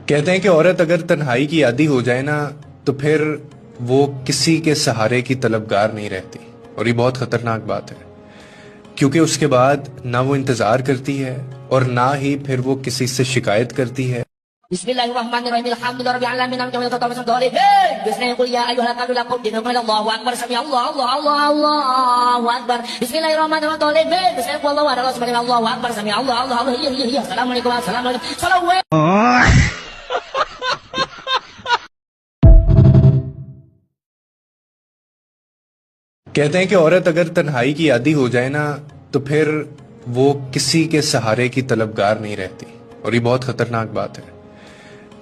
कहते हैं कि औरत अगर तन्हाई की आदी हो जाए ना तो फिर वो किसी के सहारे की तलबगार नहीं रहती। और ये बहुत खतरनाक बात है, क्योंकि उसके बाद ना वो इंतजार करती है और ना ही फिर वो किसी से शिकायत करती है। Bismillahirrahmanirrahim. Alhamdulillahirabbil alamin. Hamdan wa shukran. Bismillah qul ya ayyuhal kafirun dinna Allahu akbar sami Allahu akbar. Bismillahirrahmanirrahim. Bismillah qul Allahu akbar sami Allahu akbar sami Allahu Assalamualaikum assalamualaikum. Salawat. कहते हैं कि औरत अगर तन्हाई की आदी हो जाए ना तो फिर वो किसी के सहारे की तलबगार नहीं रहती। और ये बहुत खतरनाक बात है,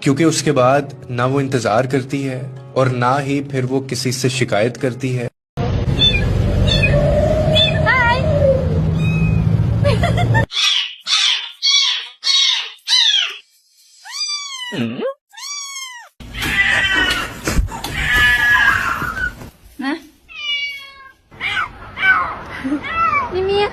क्योंकि उसके बाद ना वो इंतजार करती है और ना ही फिर वो किसी से शिकायत करती है। Mimi.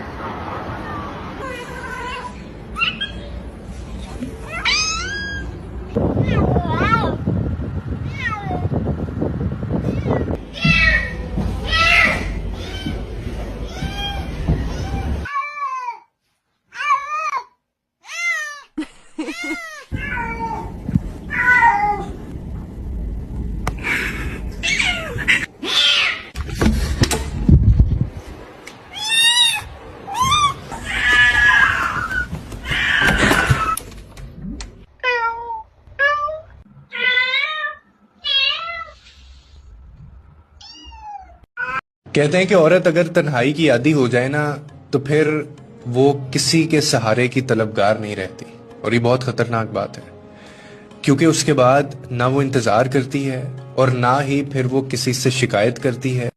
कहते हैं कि औरत अगर तन्हाई की आदी हो जाए ना तो फिर वो किसी के सहारे की तलबगार नहीं रहती। और ये बहुत खतरनाक बात है, क्योंकि उसके बाद ना वो इंतजार करती है और ना ही फिर वो किसी से शिकायत करती है।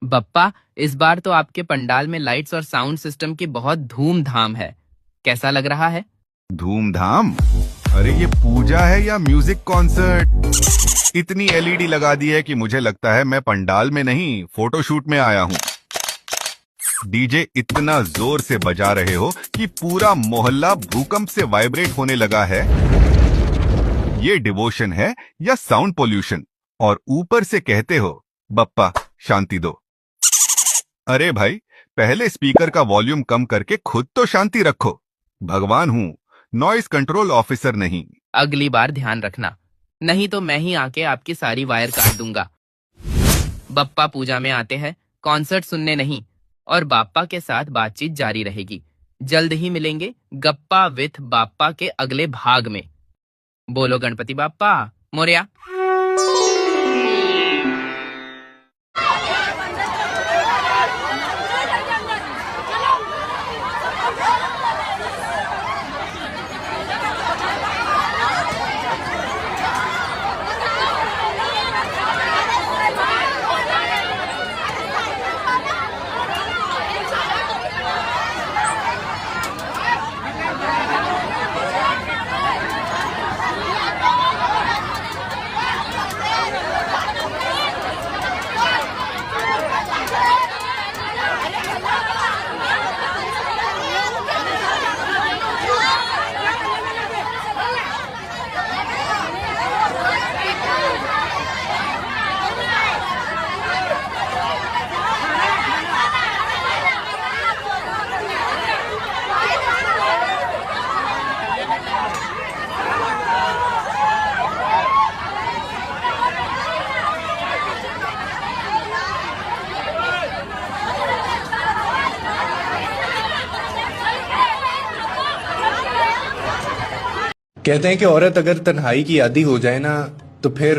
बप्पा, इस बार तो आपके पंडाल में लाइट्स और साउंड सिस्टम की बहुत धूमधाम है। कैसा लग रहा है? धूमधाम? अरे ये पूजा है या म्यूजिक कॉन्सर्ट? इतनी एलईडी लगा दी है कि मुझे लगता है मैं पंडाल में नहीं फोटोशूट में आया हूँ। डीजे इतना जोर से बजा रहे हो कि पूरा मोहल्ला भूकंप से वाइब्रेट होने लगा है। ये डिवोशन है या साउंड पोल्यूशन? और ऊपर से कहते हो बप्पा शांति दो। अरे भाई, पहले स्पीकर का वॉल्यूम कम करके खुद तो शांति रखो। भगवान हूँ, नॉइस कंट्रोल ऑफिसर नहीं। अगली बार ध्यान रखना, नहीं तो मैं ही आके आपकी सारी वायर काट दूंगा। बप्पा पूजा में आते हैं, कॉन्सर्ट सुनने नहीं। और बाप्पा के साथ बातचीत जारी रहेगी। जल्द ही मिलेंगे गप्पा विथ बाप्पा के अगले भाग में। बोलो गणपति बाप्पा मोरया। कहते हैं कि औरत अगर तन्हाई की आदी हो जाए ना तो फिर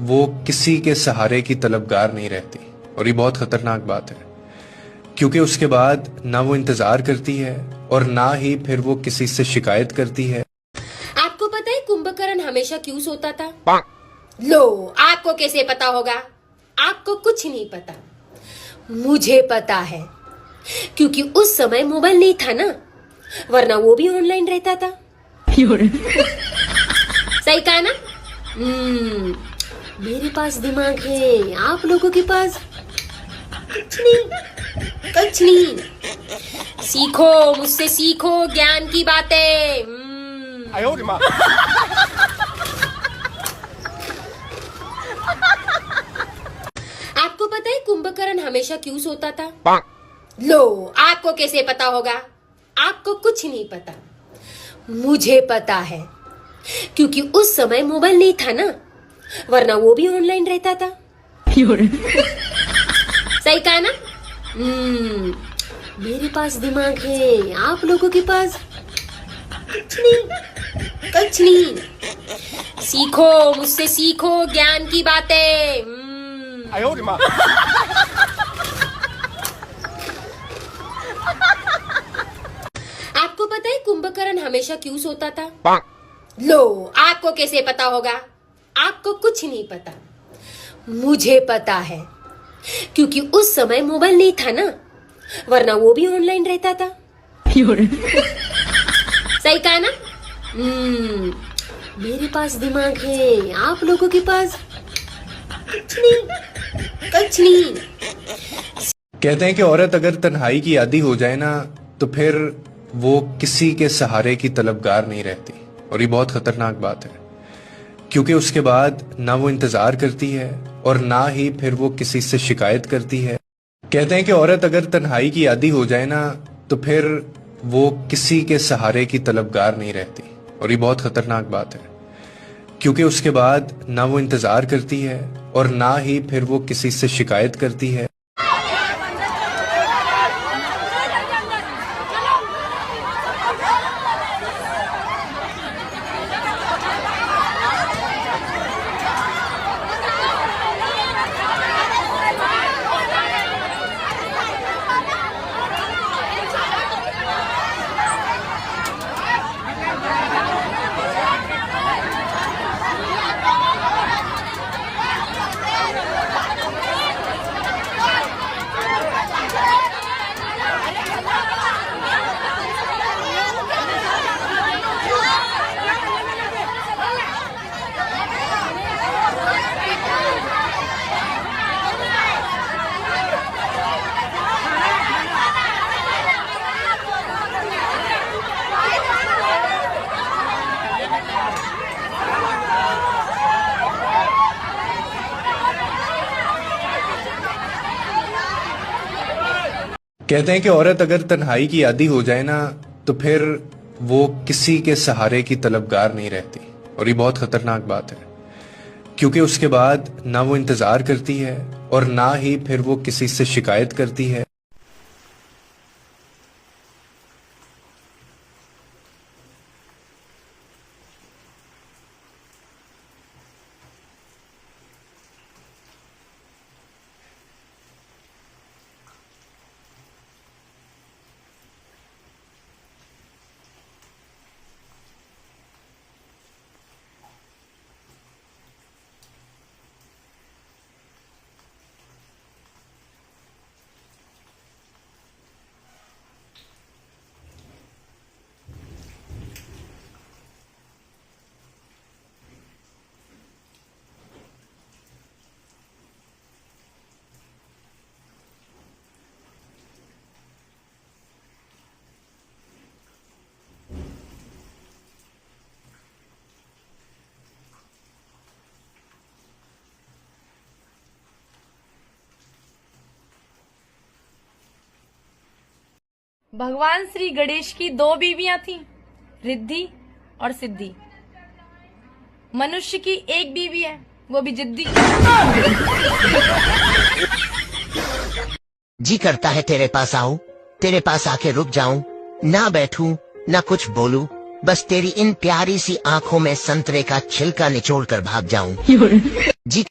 वो किसी के सहारे की तलबगार नहीं रहती, और ये बहुत खतरनाक बात है, क्योंकि उसके बाद ना वो इंतजार करती है और ना ही फिर वो किसी से शिकायत करती है। आपको पता है कुंभकर्ण हमेशा क्यों सोता था? लो, आपको कैसे पता होगा? आपको कुछ नहीं पता, मुझे पता है, क्योंकि उस समय मोबाइल नहीं था ना, वरना वो भी ऑनलाइन रहता था। सही कहा ना? मेरे पास दिमाग है, आप लोगों के पास कुछ नहीं, कुछ नहीं। सीखो, मुझसे सीखो ज्ञान की बातें। आपको पता है कुंभकर्ण हमेशा क्यों सोता था? लो, आपको कैसे पता होगा? आपको कुछ नहीं पता, मुझे पता है, क्योंकि उस समय मोबाइल नहीं था ना, वरना वो भी ऑनलाइन रहता था। सही कहा ना? मेरे पास दिमाग है, आप लोगों के पास कुछ नहीं, कुछ नहीं। सीखो, मुझसे सीखो ज्ञान की बातें। आपको पता है कुंभकर्ण हमेशा क्यों सोता था? लो, आपको कैसे पता होगा? आपको कुछ नहीं पता, मुझे पता है, क्योंकि उस समय मोबाइल नहीं था ना, वरना वो भी ऑनलाइन रहता था। सही कहा ना? मेरे पास दिमाग है, आप लोगों के पास कुछ नहीं, कुछ नहीं। कहते हैं कि औरत अगर तन्हाई की आदी हो जाए ना तो फिर वो किसी के सहारे की तलबगार नहीं रहती, और ये बहुत खतरनाक बात है, क्योंकि उसके बाद ना वो इंतजार करती है और ना ही फिर वो किसी से शिकायत करती है। कहते हैं कि औरत अगर तन्हाई की आदी हो जाए ना तो फिर वो किसी के सहारे की तलबगार नहीं रहती, और ये बहुत खतरनाक बात है, क्योंकि उसके बाद ना वो इंतजार करती है और ना ही फिर वो किसी से शिकायत करती है। कहते हैं कि औरत अगर तन्हाई की आदी हो जाए ना तो फिर वो किसी के सहारे की तलबगार नहीं रहती, और ये बहुत खतरनाक बात है, क्योंकि उसके बाद ना वो इंतजार करती है और ना ही फिर वो किसी से शिकायत करती है। भगवान श्री गणेश की 2 बीवियां थीं, रिद्धि और सिद्धि। मनुष्य की एक बीवी है, वो भी जिद्दी। जी करता है तेरे पास आऊं, तेरे पास आके रुक जाऊं, ना बैठूं, ना कुछ बोलूं, बस तेरी इन प्यारी सी आंखों में संतरे का छिलका निचोड़ कर भाग जाऊं। जी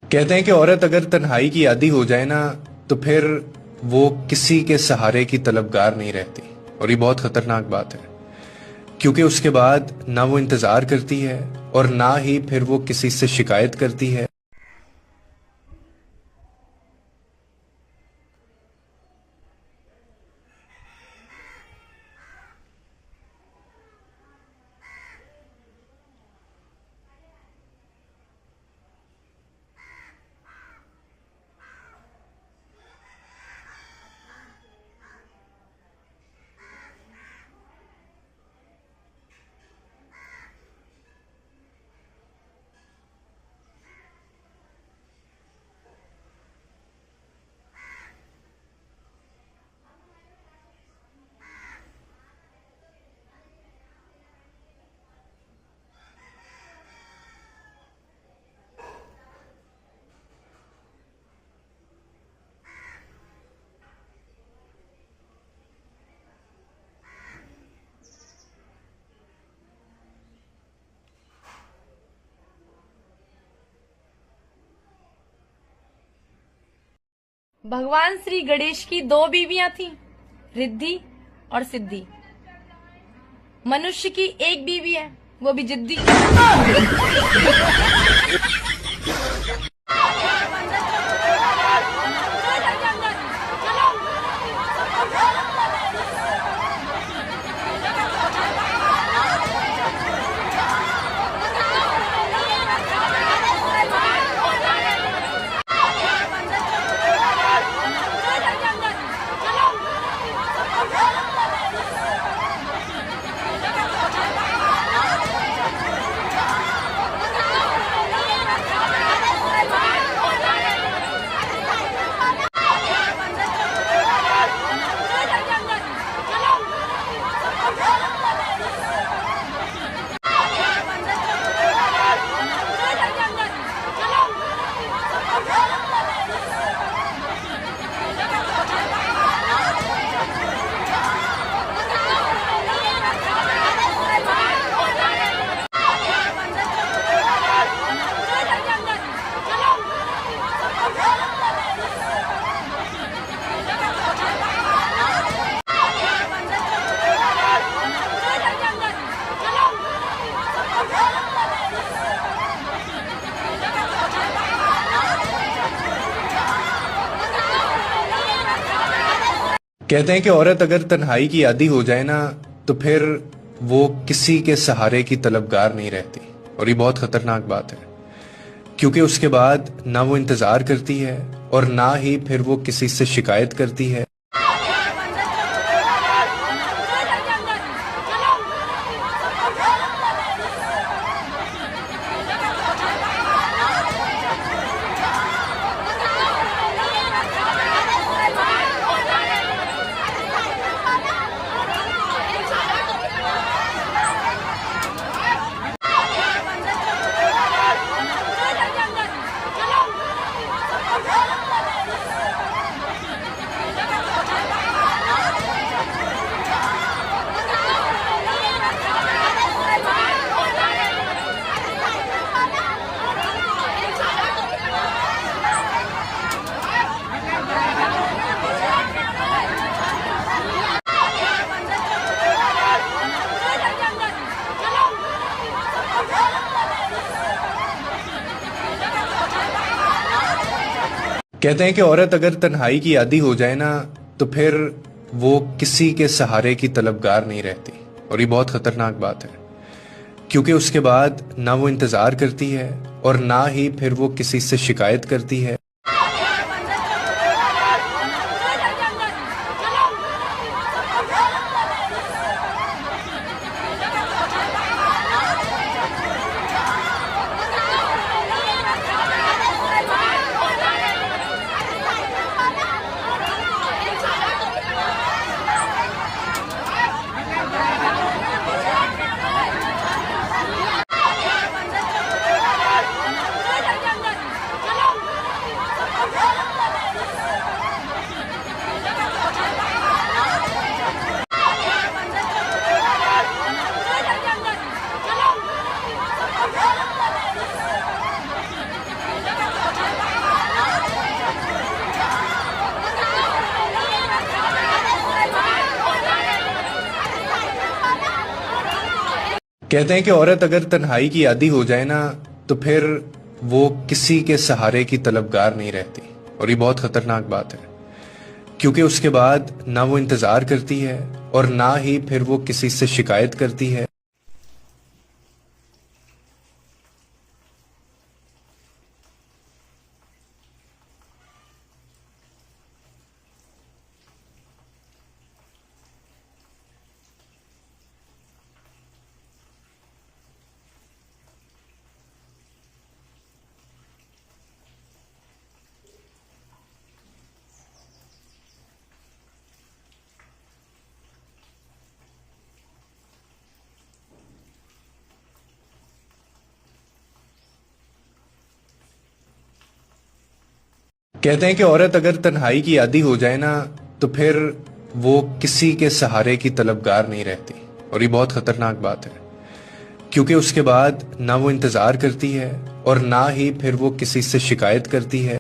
कहते हैं कि औरत अगर तन्हाई की आदी हो जाए ना तो फिर वो किसी के सहारे की तलबगार नहीं रहती। और ये बहुत खतरनाक बात है, क्योंकि उसके बाद ना वो इंतजार करती है और ना ही फिर वो किसी से शिकायत करती है। भगवान श्री गणेश की 2 बीवियां थीं, रिद्धि और सिद्धि। मनुष्य की एक बीवी है, वो भी जिद्दी। कहते हैं कि औरत अगर तन्हाई की आदी हो जाए ना तो फिर वो किसी के सहारे की तलबगार नहीं रहती, और ये बहुत खतरनाक बात है, क्योंकि उसके बाद ना वो इंतजार करती है और ना ही फिर वो किसी से शिकायत करती है। कहते हैं कि औरत अगर तन्हाई की आदी हो जाए ना तो फिर वो किसी के सहारे की तलबगार नहीं रहती, और ये बहुत खतरनाक बात है, क्योंकि उसके बाद ना वो इंतजार करती है और ना ही फिर वो किसी से शिकायत करती है। कहते हैं कि औरत अगर तन्हाई की आदी हो जाए ना तो फिर वो किसी के सहारे की तलबगार नहीं रहती, और ये बहुत खतरनाक बात है, क्योंकि उसके बाद ना वो इंतजार करती है और ना ही फिर वो किसी से शिकायत करती है। कहते हैं कि औरत अगर तन्हाई की आदी हो जाए ना तो फिर वो किसी के सहारे की तलबगार नहीं रहती, और ये बहुत खतरनाक बात है, क्योंकि उसके बाद ना वो इंतजार करती है और ना ही फिर वो किसी से शिकायत करती है।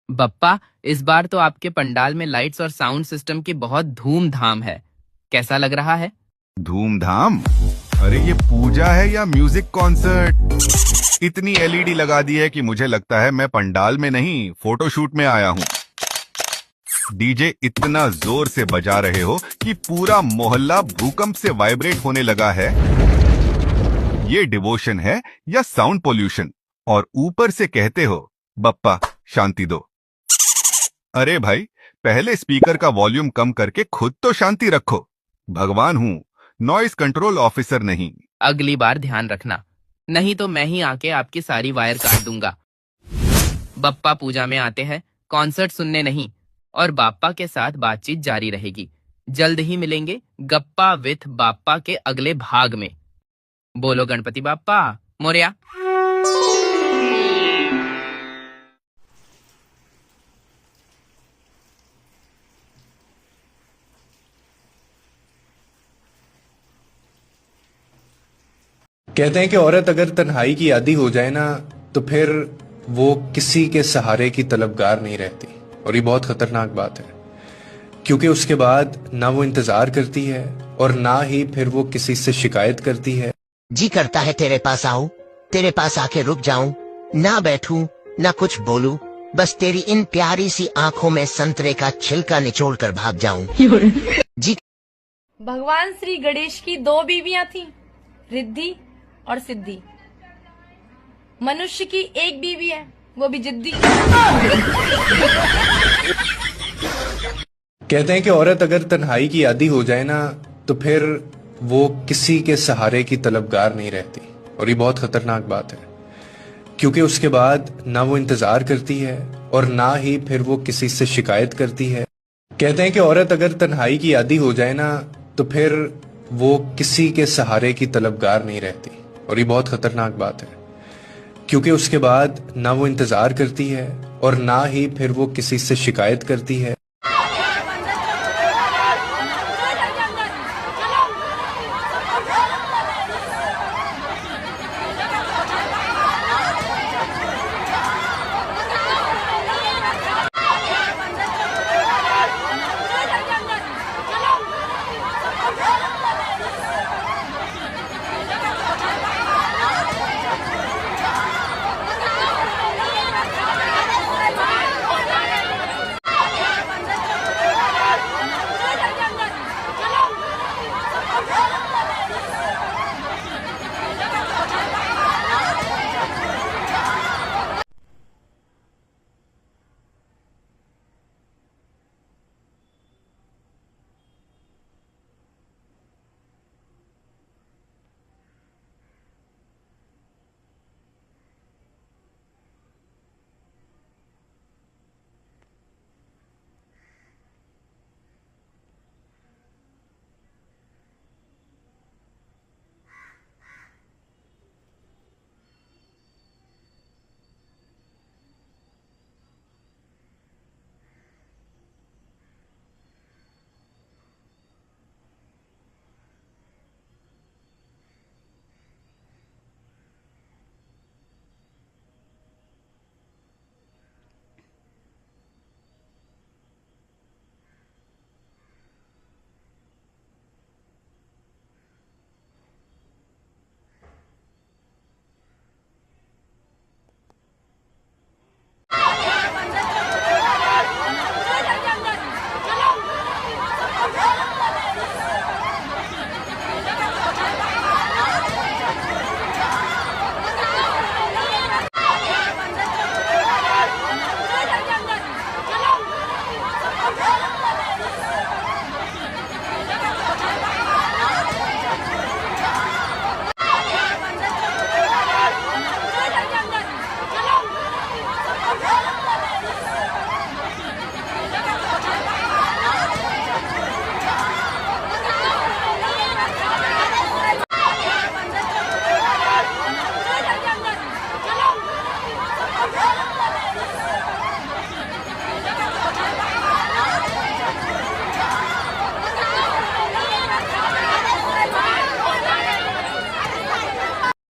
बप्पा, इस बार तो आपके पंडाल में लाइट्स और साउंड सिस्टम की बहुत धूमधाम है। कैसा लग रहा है? धूमधाम? अरे ये पूजा है या म्यूजिक कॉन्सर्ट? इतनी एलईडी लगा दी है कि मुझे लगता है मैं पंडाल में नहीं फोटोशूट में आया हूँ। डीजे इतना जोर से बजा रहे हो कि पूरा मोहल्ला भूकंप से वाइब्रेट होने लगा है। ये डिवोशन है या साउंड पोल्यूशन? और ऊपर से कहते हो बप्पा शांति दो। अरे भाई, पहले स्पीकर का वॉल्यूम कम करके खुद तो शांति रखो। भगवान हूं, नॉइस कंट्रोल ऑफिसर नहीं। अगली बार ध्यान रखना। नहीं तो मैं ही आके आपकी सारी वायर काट दूंगा। बप्पा पूजा में आते हैं, कॉन्सर्ट सुनने नहीं, और बाप्पा के साथ बातचीत जारी रहेगी। जल्द ही मिलेंगे गप्पा विथ बाप्पा के अगले भाग में। बोलो गणपति बाप्पा मोरया। कहते हैं कि औरत अगर तन्हाई की आदी हो जाए ना तो फिर वो किसी के सहारे की तलबगार नहीं रहती, और ये बहुत खतरनाक बात है, क्योंकि उसके बाद ना वो इंतजार करती है और ना ही फिर वो किसी से शिकायत करती है। जी करता है तेरे पास आऊं, तेरे पास आके रुक जाऊं, ना बैठूं, ना कुछ बोलूं, बस तेरी इन प्यारी सी आंखों में संतरे का छिलका निचोड़ कर भाग जाऊं। जी। भगवान श्री गणेश की 2 बीवियां थीं, रिद्धि और सिद्धि। मनुष्य की एक बीवी है, वो भी जिद्दी। कहते हैं कि औरत अगर तन्हाई की आदी हो जाए ना तो फिर वो किसी के सहारे की तलबगार नहीं रहती, और ये बहुत खतरनाक बात है, क्योंकि उसके बाद ना वो इंतजार करती है और ना ही फिर वो किसी से शिकायत करती है। कहते हैं कि औरत अगर तन्हाई की आदी हो जाए ना तो फिर वो किसी के सहारे की तलबगार नहीं रहती, और ये बहुत खतरनाक बात है, क्योंकि उसके बाद ना वो इंतजार करती है और ना ही फिर वो किसी से शिकायत करती है।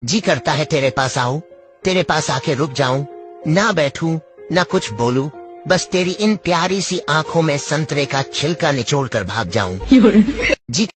जी करता है तेरे पास आऊं, तेरे पास आके रुक जाऊं, ना बैठूं, ना कुछ बोलूं, बस तेरी इन प्यारी सी आंखों में संतरे का छिलका निचोड़ कर भाग जाऊं। जी।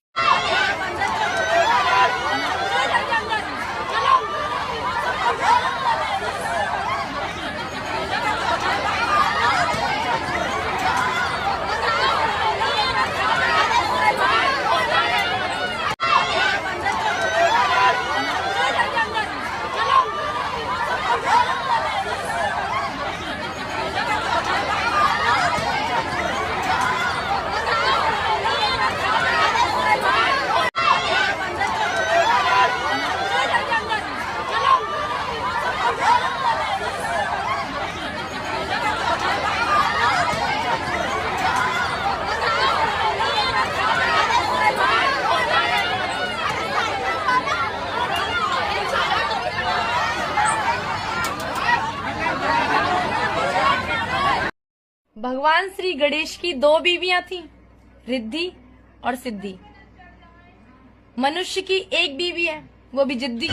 भगवान श्री गणेश की दो बीवियां थीं, रिद्धि और सिद्धि। मनुष्य की एक बीवी है, वो भी जिद्दी।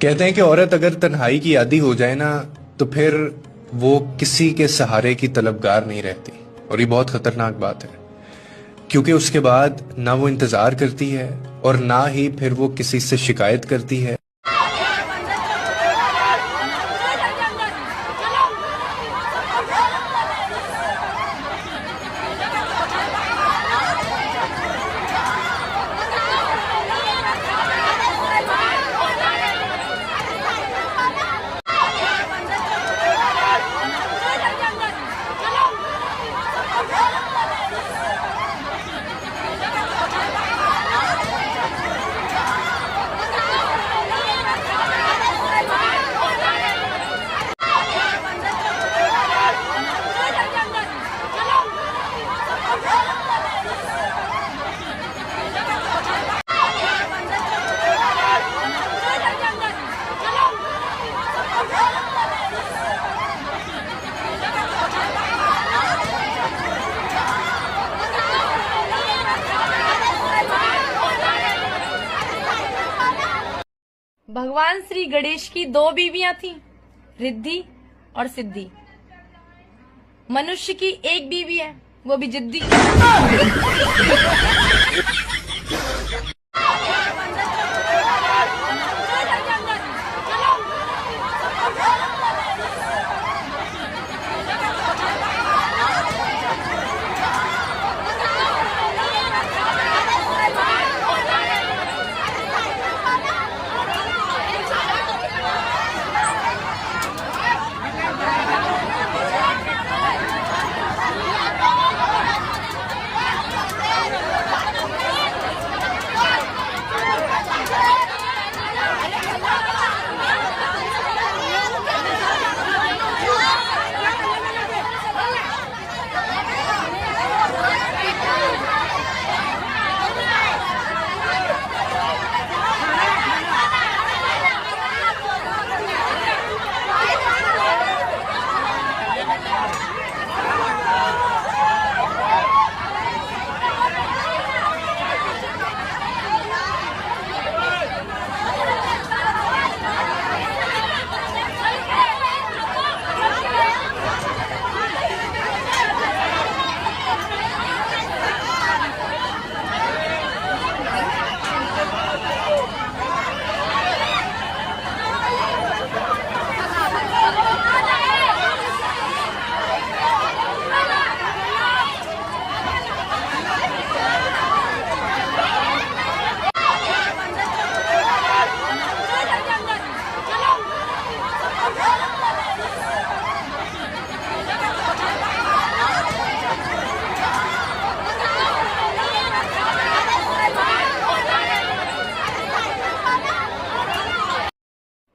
कहते हैं कि औरत अगर तन्हाई की आदी हो जाए ना तो फिर वो किसी के सहारे की तलबगार नहीं रहती, और ये बहुत खतरनाक बात है, क्योंकि उसके बाद ना वो इंतजार करती है और ना ही फिर वो किसी से शिकायत करती है। भगवान श्री गणेश की दो बीवियां थीं, रिद्धि और सिद्धि। मनुष्य की एक बीवी है, वो भी जिद्दी।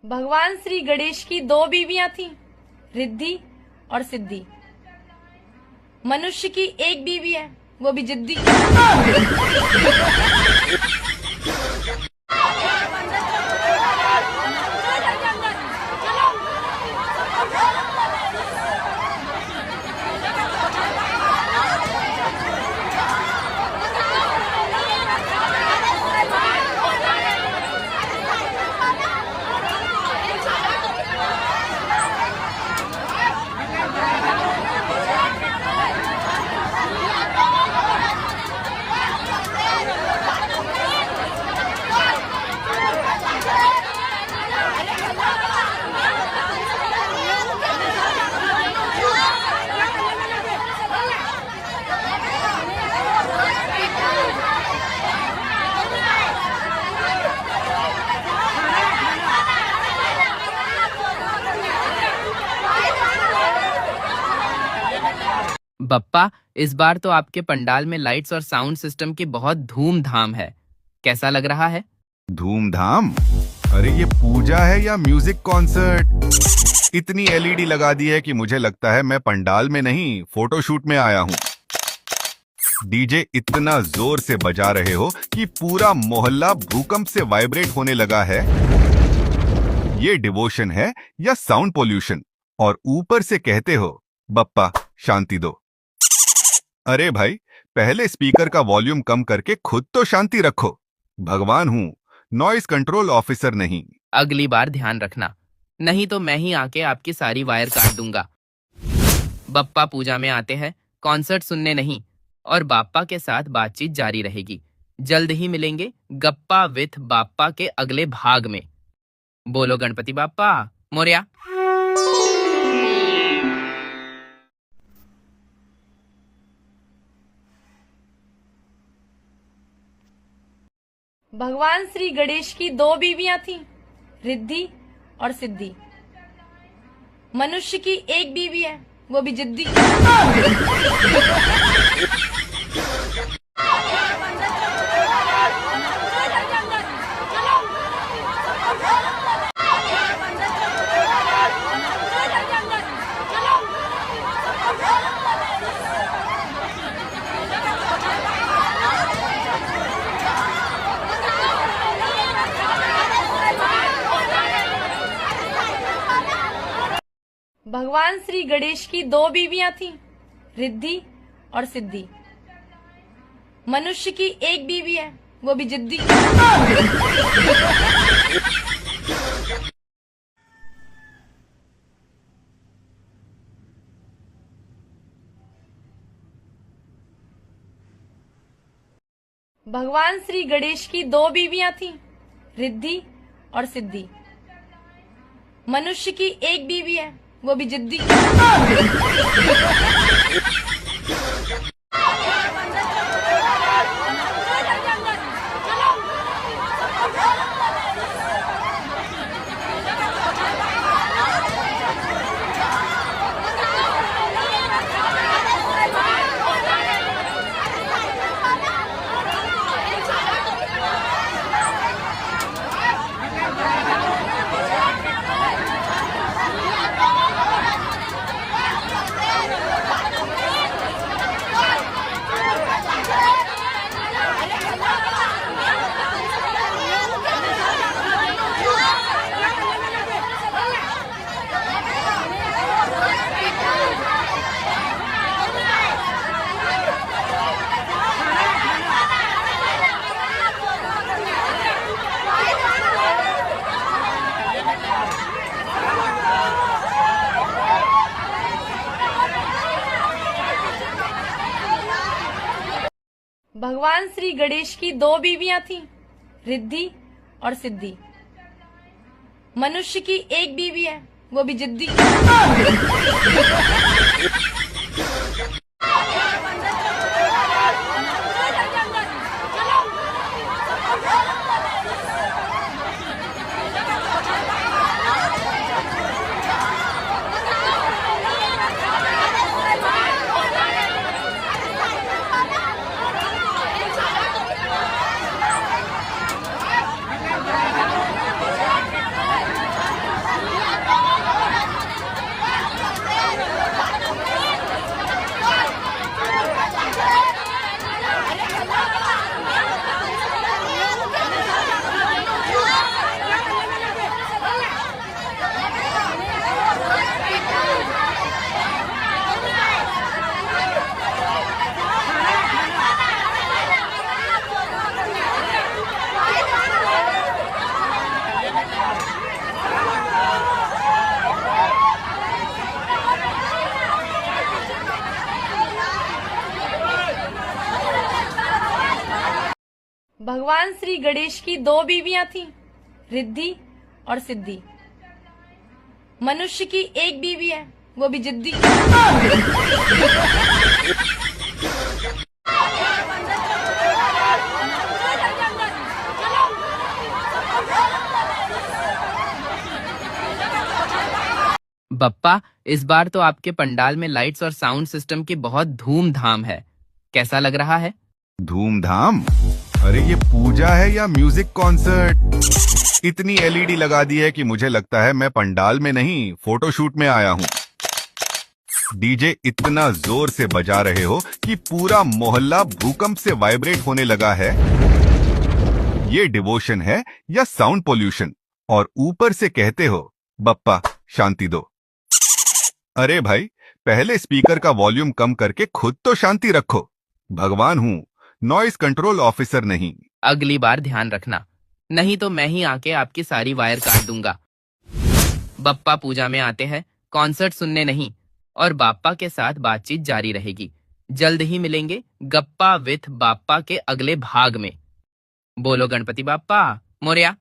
भगवान श्री गणेश की दो बीवियां थीं, रिद्धि और सिद्धि। मनुष्य की एक बीवी है, वो भी जिद्दी। बप्पा, इस बार तो आपके पंडाल में लाइट्स और साउंड सिस्टम की बहुत धूमधाम है। कैसा लग रहा है? धूमधाम? अरे ये पूजा है या म्यूजिक कॉन्सर्ट? इतनी एलईडी लगा दी है कि मुझे लगता है मैं पंडाल में नहीं फोटोशूट में आया हूँ। डीजे इतना जोर से बजा रहे हो कि पूरा मोहल्ला भूकंप से वाइब्रेट होने लगा है। ये डिवोशन है या साउंड पोल्यूशन? और ऊपर से कहते हो बप्पा शांति दो। अरे भाई, पहले स्पीकर का वॉल्यूम कम करके खुद तो शांति रखो। भगवान हूं, नॉइस कंट्रोल ऑफिसर नहीं। अगली बार ध्यान रखना, नहीं तो मैं ही आके आपकी सारी वायर काट दूंगा। बप्पा पूजा में आते हैं, कॉन्सर्ट सुनने नहीं, और बाप्पा के साथ बातचीत जारी रहेगी। जल्द ही मिलेंगे गप्पा विथ बाप्पा के अगले भाग में। बोलो गणपति बाप्पा मोरया। भगवान श्री गणेश की 2 बीवियां थीं, रिद्धि और सिद्धि। मनुष्य की एक बीवी है, वो भी जिद्दी। भगवान श्री गणेश की 2 बीवियां थीं, रिद्धि और सिद्धि। मनुष्य की एक बीवी है, वो भी जिद्दी। भगवान श्री गणेश की 2 बीवियां थीं, रिद्धि और सिद्धि। मनुष्य की एक बीवी है, वो भी जिद्दी। भगवान श्री गणेश की 2 बीवियां थीं, रिद्धि और सिद्धि। मनुष्य की एक बीवी है, वो भी जिद्दी। भगवान श्री गणेश की 2 बीवियां थीं, रिद्धि और सिद्धि। मनुष्य की एक बीवी है, वो भी जिद्दी। बप्पा, इस बार तो आपके पंडाल में लाइट्स और साउंड सिस्टम की बहुत धूमधाम है। कैसा लग रहा है? धूमधाम? अरे ये पूजा है या म्यूजिक कॉन्सर्ट? इतनी एलईडी लगा दी है कि मुझे लगता है मैं पंडाल में नहीं फोटोशूट में आया हूँ। डीजे इतना जोर से बजा रहे हो कि पूरा मोहल्ला भूकंप से वाइब्रेट होने लगा है। ये डिवोशन है या साउंड पोल्यूशन? और ऊपर से कहते हो बप्पा शांति दो। अरे भाई, पहले स्पीकर का वॉल्यूम कम करके खुद तो शांति रखो। भगवान हूं, नॉइस कंट्रोल ऑफिसर नहीं। अगली बार ध्यान रखना, नहीं तो मैं ही आके आपकी सारी वायर काट दूंगा। बप्पा पूजा में आते हैं, कॉन्सर्ट सुनने नहीं, और बाप्पा के साथ बातचीत जारी रहेगी। जल्द ही मिलेंगे गप्पा विथ बाप्पा के अगले भाग में। बोलो गणपति बाप्पा मोरया।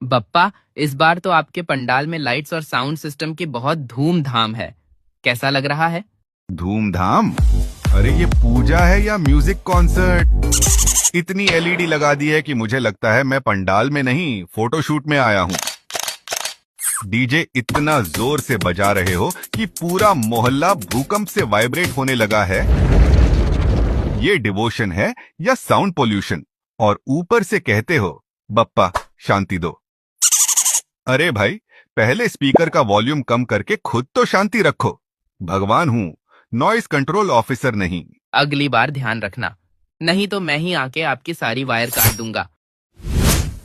बप्पा, इस बार तो आपके पंडाल में लाइट्स और साउंड सिस्टम की बहुत धूमधाम है। कैसा लग रहा है? धूमधाम? अरे ये पूजा है या म्यूजिक कॉन्सर्ट? इतनी एलईडी लगा दी है कि मुझे लगता है मैं पंडाल में नहीं फोटोशूट में आया हूँ। डीजे इतना जोर से बजा रहे हो कि पूरा मोहल्ला भूकंप से वाइब्रेट होने लगा है। ये डिवोशन है या साउंड पोल्यूशन? और ऊपर से कहते हो बप्पा शांति दो। अरे भाई, पहले स्पीकर का वॉल्यूम कम करके खुद तो शांति रखो। भगवान हूं, नॉइस कंट्रोल ऑफिसर नहीं। अगली बार ध्यान रखना, नहीं तो मैं ही आके आपकी सारी वायर काट दूंगा।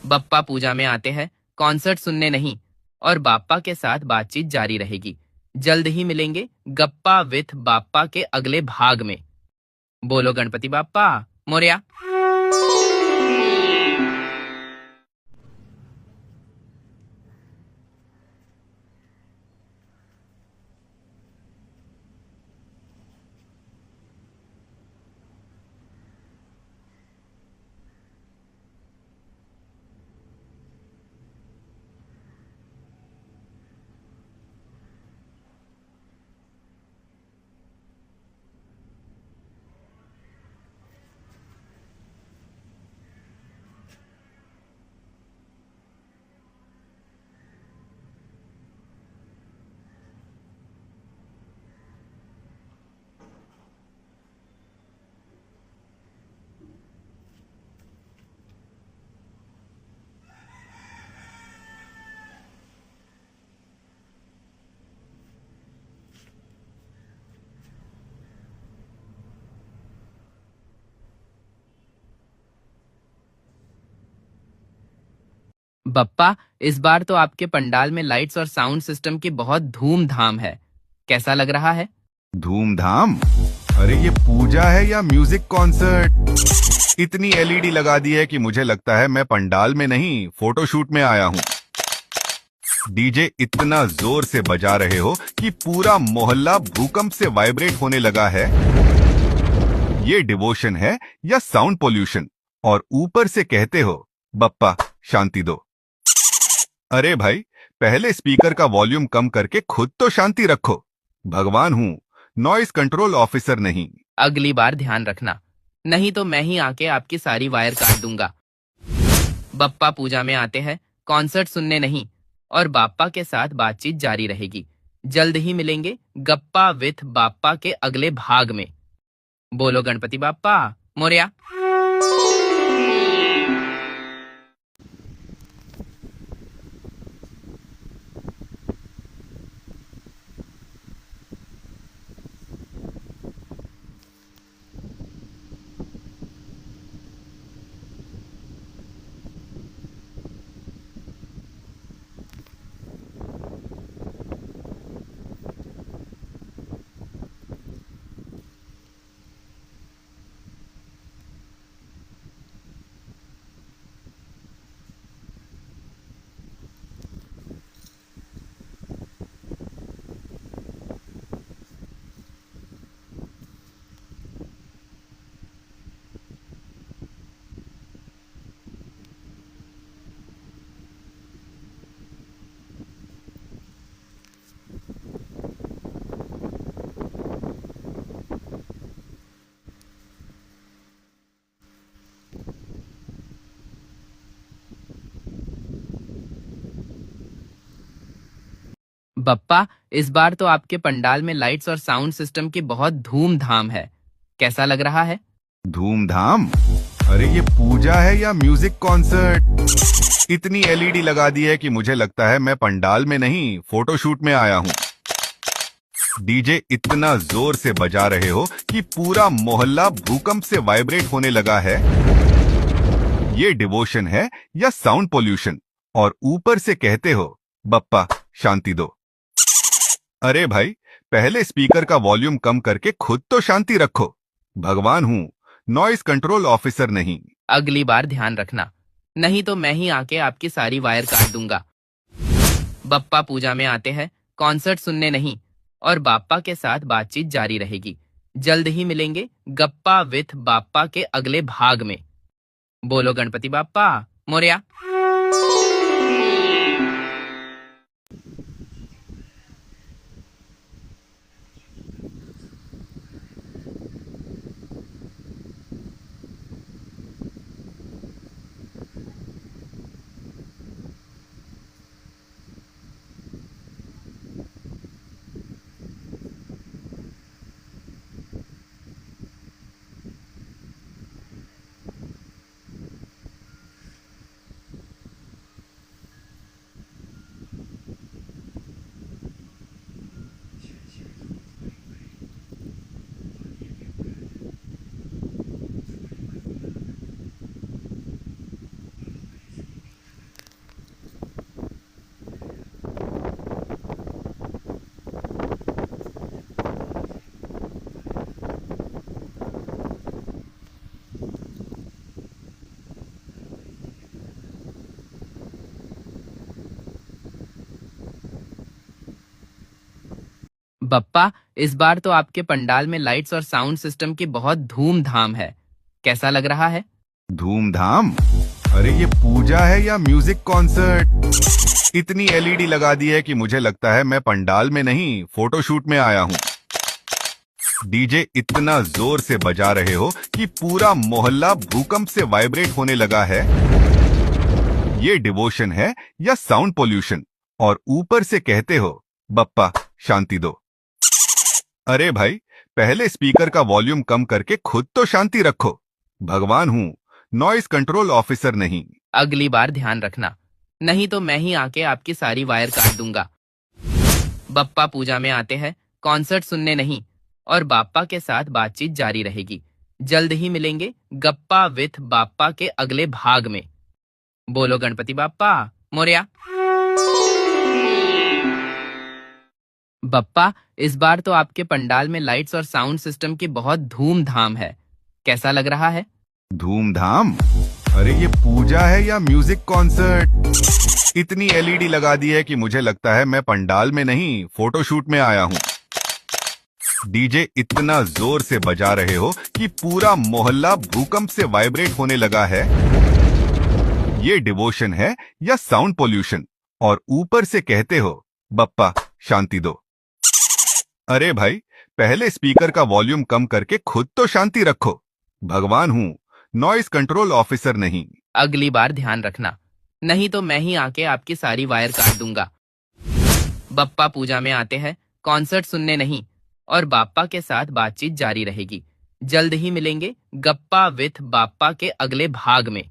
बप्पा पूजा में आते हैं, कॉन्सर्ट सुनने नहीं, और बाप्पा के साथ बातचीत जारी रहेगी। जल्द ही मिलेंगे गप्पा विथ बाप्पा के अगले भाग में। बोलो गणपति बाप्पा मोरया। बप्पा, इस बार तो आपके पंडाल में लाइट्स और साउंड सिस्टम की बहुत धूमधाम है। कैसा लग रहा है? धूमधाम? अरे ये पूजा है या म्यूजिक कॉन्सर्ट? इतनी एलईडी लगा दी है कि मुझे लगता है मैं पंडाल में नहीं फोटोशूट में आया हूँ। डीजे इतना जोर से बजा रहे हो कि पूरा मोहल्ला भूकंप से वाइब्रेट होने लगा है। ये डिवोशन है या साउंड पोल्यूशन? और ऊपर से कहते हो बप्पा शांति दो। अरे भाई, पहले स्पीकर का वॉल्यूम कम करके खुद तो शांति रखो। भगवान हूं, नॉइस कंट्रोल ऑफिसर नहीं। अगली बार ध्यान रखना, नहीं तो मैं ही आके आपकी सारी वायर काट दूंगा। बप्पा पूजा में आते हैं, कॉन्सर्ट सुनने नहीं, और बाप्पा के साथ बातचीत जारी रहेगी। जल्द ही मिलेंगे गप्पा विथ बाप्पा के अगले भाग में। बोलो गणपति बाप्पा मोरया। बप्पा, इस बार तो आपके पंडाल में लाइट्स और साउंड सिस्टम की बहुत धूमधाम है। कैसा लग रहा है? धूमधाम? अरे ये पूजा है या म्यूजिक कॉन्सर्ट? इतनी एलईडी लगा दी है कि मुझे लगता है मैं पंडाल में नहीं फोटोशूट में आया हूँ। डीजे इतना जोर से बजा रहे हो कि पूरा मोहल्ला भूकंप से वाइब्रेट होने लगा है। ये डिवोशन है या साउंड पोल्यूशन? और ऊपर से कहते हो बप्पा शांति दो। अरे भाई, पहले स्पीकर का वॉल्यूम कम करके खुद तो शांति रखो। भगवान हूं, नॉइस कंट्रोल ऑफिसर नहीं। अगली बार ध्यान रखना, नहीं तो मैं ही आके आपकी सारी वायर काट दूंगा। बप्पा पूजा में आते हैं, कॉन्सर्ट सुनने नहीं, और बाप्पा के साथ बातचीत जारी रहेगी। जल्द ही मिलेंगे गप्पा विथ बाप्पा के अगले भाग में। बोलो गणपति बाप्पा मोरया। बप्पा, इस बार तो आपके पंडाल में लाइट्स और साउंड सिस्टम की बहुत धूमधाम है। कैसा लग रहा है? धूमधाम? अरे ये पूजा है या म्यूजिक कॉन्सर्ट? इतनी एलईडी लगा दी है कि मुझे लगता है मैं पंडाल में नहीं फोटोशूट में आया हूँ। डीजे इतना जोर से बजा रहे हो कि पूरा मोहल्ला भूकंप से वाइब्रेट होने लगा है। ये डिवोशन है या साउंड पोल्यूशन? और ऊपर से कहते हो बप्पा शांति दो। अरे भाई, पहले स्पीकर का वॉल्यूम कम करके खुद तो शांति रखो। भगवान हूं, नॉइस कंट्रोल ऑफिसर नहीं। अगली बार ध्यान रखना, नहीं तो मैं ही आके आपकी सारी वायर काट दूंगा। बप्पा पूजा में आते हैं, कॉन्सर्ट सुनने नहीं, और बाप्पा के साथ बातचीत जारी रहेगी। जल्द ही मिलेंगे गप्पा विथ बाप्पा के अगले भाग में। बोलो गणपति बाप्पा मोरया। बप्पा, इस बार तो आपके पंडाल में लाइट्स और साउंड सिस्टम की बहुत धूमधाम है। कैसा लग रहा है? धूमधाम? अरे ये पूजा है या म्यूजिक कॉन्सर्ट? इतनी एलईडी लगा दी है कि मुझे लगता है मैं पंडाल में नहीं फोटोशूट में आया हूँ। डीजे इतना जोर से बजा रहे हो कि पूरा मोहल्ला भूकंप से वाइब्रेट होने लगा है। ये डिवोशन है या साउंड पोल्यूशन? और ऊपर से कहते हो बप्पा शांति दो। अरे भाई, पहले स्पीकर का वॉल्यूम कम करके खुद तो शांति रखो। भगवान हूं, नॉइस कंट्रोल ऑफिसर नहीं। अगली बार ध्यान रखना, नहीं तो मैं ही आके आपकी सारी वायर काट दूंगा। बप्पा पूजा में आते हैं, कॉन्सर्ट सुनने नहीं, और बाप्पा के साथ बातचीत जारी रहेगी। जल्द ही मिलेंगे गप्पा विथ बाप्पा के अगले भाग में।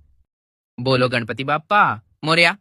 बोलो गणपति बाप्पा मोरया।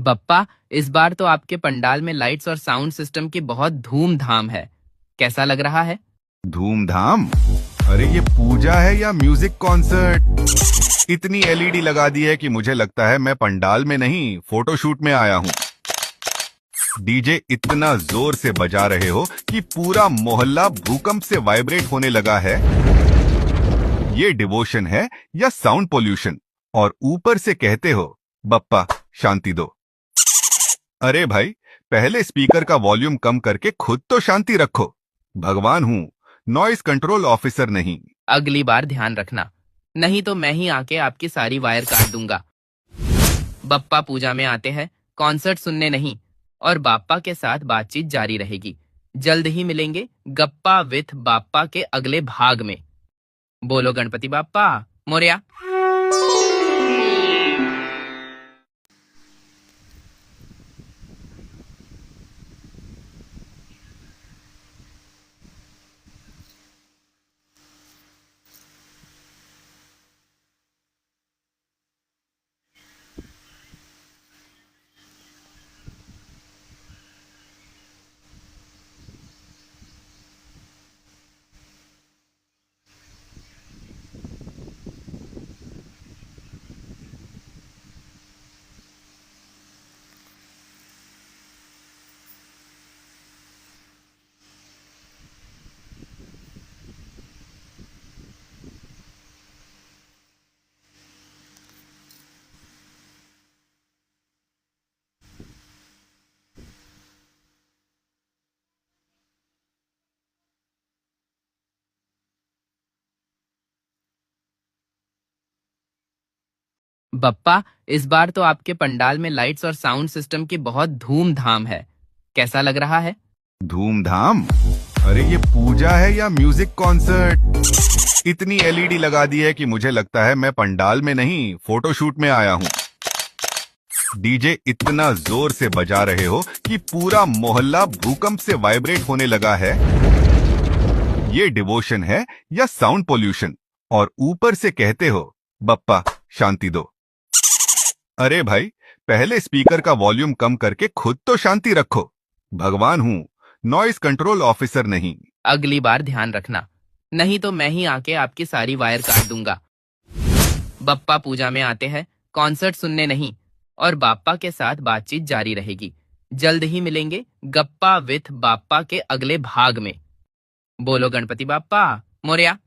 बप्पा, इस बार तो आपके पंडाल में लाइट्स और साउंड सिस्टम की बहुत धूमधाम है। कैसा लग रहा है? धूमधाम? अरे ये पूजा है या म्यूजिक कॉन्सर्ट? इतनी एलईडी लगा दी है कि मुझे लगता है मैं पंडाल में नहीं फोटोशूट में आया हूँ। डीजे इतना जोर से बजा रहे हो कि पूरा मोहल्ला भूकंप से वाइब्रेट होने लगा है। ये डिवोशन है या साउंड पोल्यूशन? और ऊपर से कहते हो बप्पा शांति दो। अरे भाई, पहले स्पीकर का वॉल्यूम कम करके खुद तो शांति रखो। भगवान हूं, नॉइस कंट्रोल ऑफिसर नहीं। अगली बार ध्यान रखना, नहीं तो मैं ही आके आपकी सारी वायर काट दूंगा। बप्पा पूजा में आते हैं, कॉन्सर्ट सुनने नहीं, और बाप्पा के साथ बातचीत जारी रहेगी। जल्द ही मिलेंगे गप्पा विथ बाप्पा के अगले भाग में। बोलो गणपति बाप्पा मोरया। बप्पा, इस बार तो आपके पंडाल में लाइट्स और साउंड सिस्टम की बहुत धूमधाम है। कैसा लग रहा है? धूमधाम? अरे ये पूजा है या म्यूजिक कॉन्सर्ट? इतनी एलईडी लगा दी है कि मुझे लगता है मैं पंडाल में नहीं फोटोशूट में आया हूँ। डीजे इतना जोर से बजा रहे हो कि पूरा मोहल्ला भूकंप से वाइब्रेट होने लगा है। ये डिवोशन है या साउंड पोल्यूशन? और ऊपर से कहते हो बप्पा शांति दो। अरे भाई, पहले स्पीकर का वॉल्यूम कम करके खुद तो शांति रखो। भगवान हूं, नॉइस कंट्रोल ऑफिसर नहीं। अगली बार ध्यान रखना, नहीं तो मैं ही आके आपकी सारी वायर काट दूंगा। बप्पा पूजा में आते हैं, कॉन्सर्ट सुनने नहीं, और बाप्पा के साथ बातचीत जारी रहेगी। जल्द ही मिलेंगे गप्पा विथ बाप्पा के अगले भाग में। बोलो गणपति बाप्पा मोरया।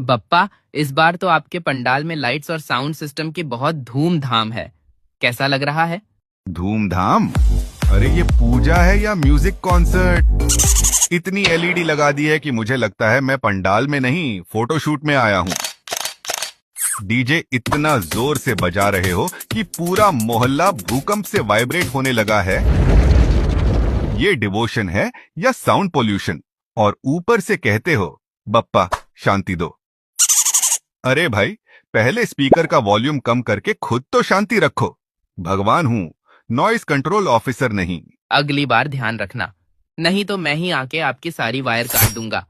बप्पा, इस बार तो आपके पंडाल में लाइट्स और साउंड सिस्टम की बहुत धूमधाम है। कैसा लग रहा है? धूमधाम? अरे ये पूजा है या म्यूजिक कॉन्सर्ट? इतनी एलईडी लगा दी है कि मुझे लगता है मैं पंडाल में नहीं फोटोशूट में आया हूँ। डीजे इतना जोर से बजा रहे हो कि पूरा मोहल्ला भूकंप से वाइब्रेट होने लगा है। ये डिवोशन है या साउंड पोल्यूशन? और ऊपर से कहते हो बप्पा शांति दो। अरे भाई, पहले स्पीकर का वॉल्यूम कम करके खुद तो शांति रखो। भगवान हूँ, नॉइस कंट्रोल ऑफिसर नहीं। अगली बार ध्यान रखना, नहीं तो मैं ही आके आपकी सारी वायर काट दूंगा।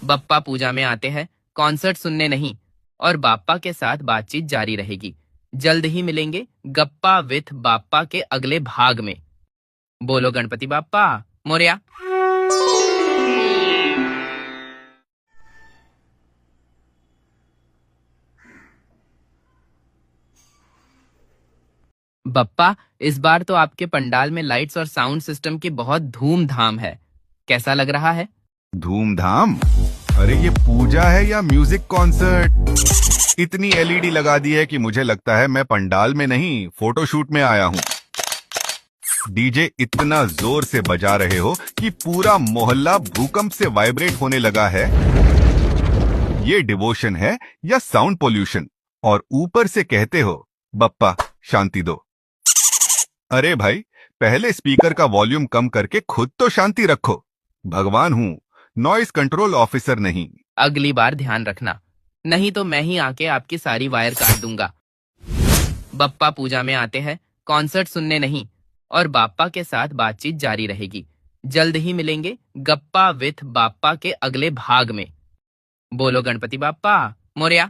बप्पा पूजा में आते हैं, कॉन्सर्ट सुनने नहीं, और बाप्पा के साथ बातचीत जारी रहेगी। जल्द ही मिलेंगे गप्पा विथ बाप्पा के अगले भाग में। बोलो गणपति बाप्पा मोरया। बप्पा, इस बार तो आपके पंडाल में लाइट्स और साउंड सिस्टम की बहुत धूमधाम है। कैसा लग रहा है? धूमधाम? अरे ये पूजा है या म्यूजिक कॉन्सर्ट? इतनी एलईडी लगा दी है कि मुझे लगता है मैं पंडाल में नहीं फोटोशूट में आया हूँ। डीजे इतना जोर से बजा रहे हो कि पूरा मोहल्ला भूकंप से वाइब्रेट होने लगा है। ये डिवोशन है या साउंड पोल्यूशन? और ऊपर से कहते हो बप्पा शांति दो। अरे भाई, पहले स्पीकर का वॉल्यूम कम करके खुद तो शांति रखो। भगवान हूँ, नॉइस कंट्रोल ऑफिसर नहीं। अगली बार ध्यान रखना, नहीं तो मैं ही आके आपकी सारी वायर काट दूंगा। बप्पा पूजा में आते हैं, कॉन्सर्ट सुनने नहीं, और बाप्पा के साथ बातचीत जारी रहेगी। जल्द ही मिलेंगे गप्पा विथ बाप्पा के अगले भाग में। बोलो गणपति बाप्पा मोरया।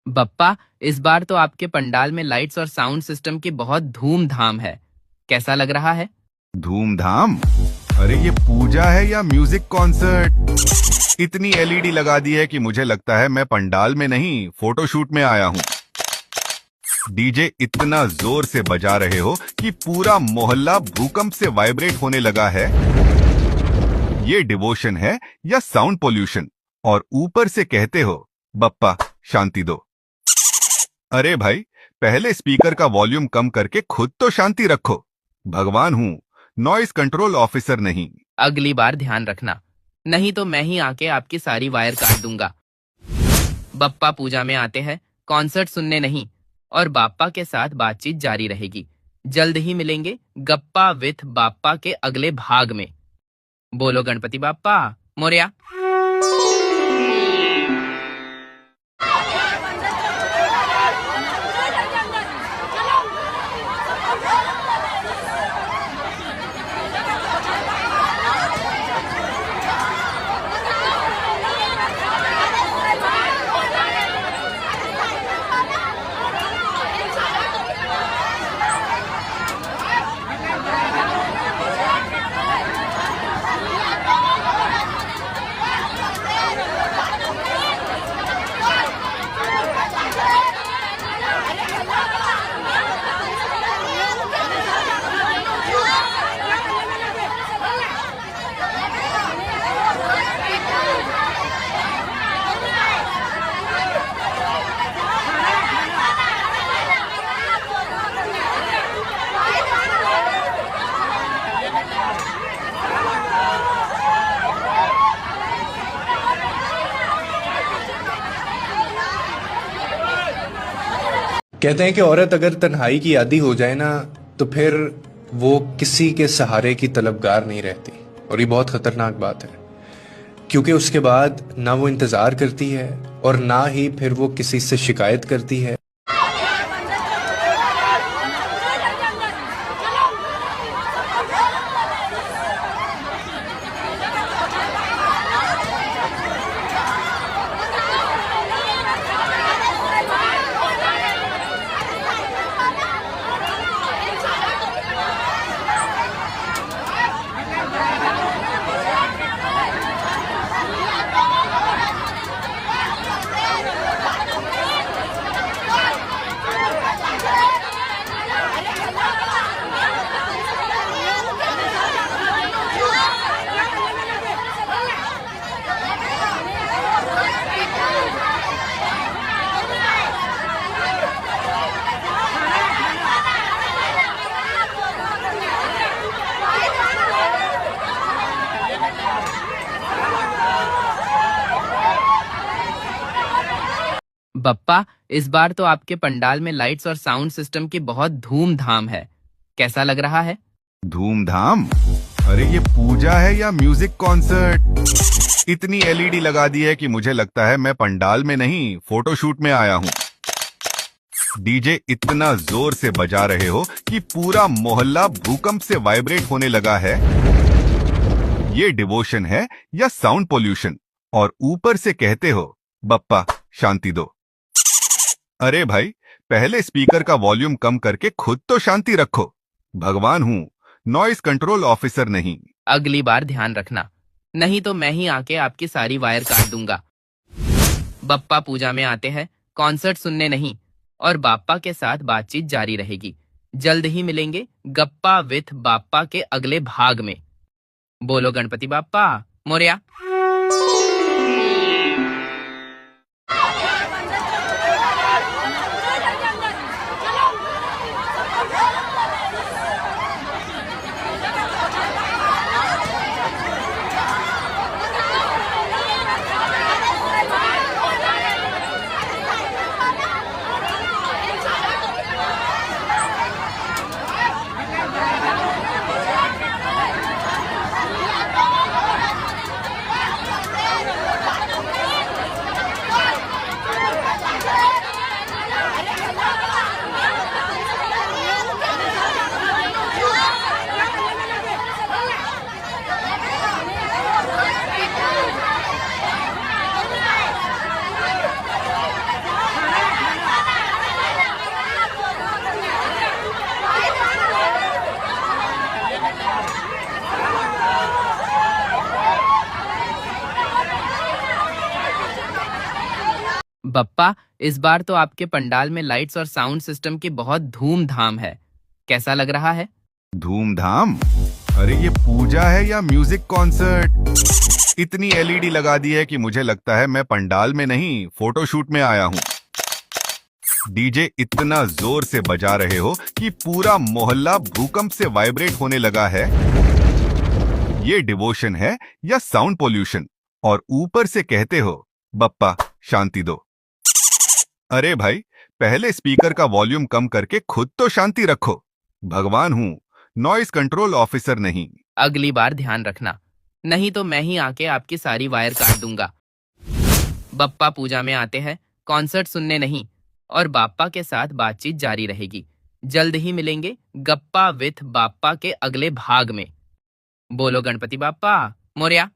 बप्पा, इस बार तो आपके पंडाल में लाइट्स और साउंड सिस्टम की बहुत धूमधाम है। कैसा लग रहा है? धूमधाम? अरे ये पूजा है या म्यूजिक कॉन्सर्ट? इतनी एलईडी लगा दी है कि मुझे लगता है मैं पंडाल में नहीं फोटोशूट में आया हूँ। डीजे इतना जोर से बजा रहे हो कि पूरा मोहल्ला भूकंप से वाइब्रेट होने लगा है। ये डिवोशन है या साउंड पोल्यूशन? और ऊपर से कहते हो बप्पा शांति दो। अरे भाई, पहले स्पीकर का वॉल्यूम कम करके खुद तो शांति रखो। भगवान हूँ, नॉइस कंट्रोल ऑफिसर नहीं। अगली बार ध्यान रखना, नहीं तो मैं ही आके आपकी सारी वायर काट दूंगा। बप्पा पूजा में आते हैं, कॉन्सर्ट सुनने नहीं, और बाप्पा के साथ बातचीत जारी रहेगी। जल्द ही मिलेंगे गप्पा विथ बाप्पा के अगले भाग में। बोलो गणपति बाप्पा मोरया। कहते हैं कि औरत अगर तन्हाई की आदी हो जाए ना तो फिर वो किसी के सहारे की तलबगार नहीं रहती, और ये बहुत खतरनाक बात है, क्योंकि उसके बाद ना वो इंतजार करती है और ना ही फिर वो किसी से शिकायत करती है। बप्पा, इस बार तो आपके पंडाल में लाइट्स और साउंड सिस्टम की बहुत धूमधाम है। कैसा लग रहा है? धूमधाम? अरे ये पूजा है या म्यूजिक कॉन्सर्ट? इतनी एलईडी लगा दी है कि मुझे लगता है मैं पंडाल में नहीं फोटोशूट में आया हूँ। डीजे इतना जोर से बजा रहे हो कि पूरा मोहल्ला भूकंप से वाइब्रेट होने लगा है। ये डिवोशन है या साउंड पोल्यूशन? और ऊपर से कहते हो बप्पा शांति दो। अरे भाई, पहले स्पीकर का वॉल्यूम कम करके खुद तो शांति रखो। भगवान हूं, नॉइस कंट्रोल ऑफिसर नहीं। अगली बार ध्यान रखना, नहीं तो मैं ही आके आपकी सारी वायर काट दूंगा। बप्पा पूजा में आते हैं, कॉन्सर्ट सुनने नहीं, और बाप्पा के साथ बातचीत जारी रहेगी। जल्द ही मिलेंगे गप्पा विथ बाप्पा के अगले भाग में। बोलो गणपति बाप्पा मोरया। बप्पा, इस बार तो आपके पंडाल में लाइट्स और साउंड सिस्टम की बहुत धूमधाम है। कैसा लग रहा है? धूमधाम? अरे ये पूजा है या म्यूजिक कॉन्सर्ट? इतनी एलईडी लगा दी है कि मुझे लगता है मैं पंडाल में नहीं फोटोशूट में आया हूँ। डीजे इतना जोर से बजा रहे हो कि पूरा मोहल्ला भूकंप से वाइब्रेट होने लगा है। ये डिवोशन है या साउंड पोल्यूशन? और ऊपर से कहते हो बप्पा शांति दो। अरे भाई, पहले स्पीकर का वॉल्यूम कम करके खुद तो शांति रखो। भगवान हूं, नॉइस कंट्रोल ऑफिसर नहीं। अगली बार ध्यान रखना, नहीं तो मैं ही आके आपकी सारी वायर काट दूंगा। बप्पा पूजा में आते हैं, कॉन्सर्ट सुनने नहीं, और बाप्पा के साथ बातचीत जारी रहेगी। जल्द ही मिलेंगे गप्पा विथ बाप्पा के अगले भाग में। बोलो गणपति बाप्पा मोरया।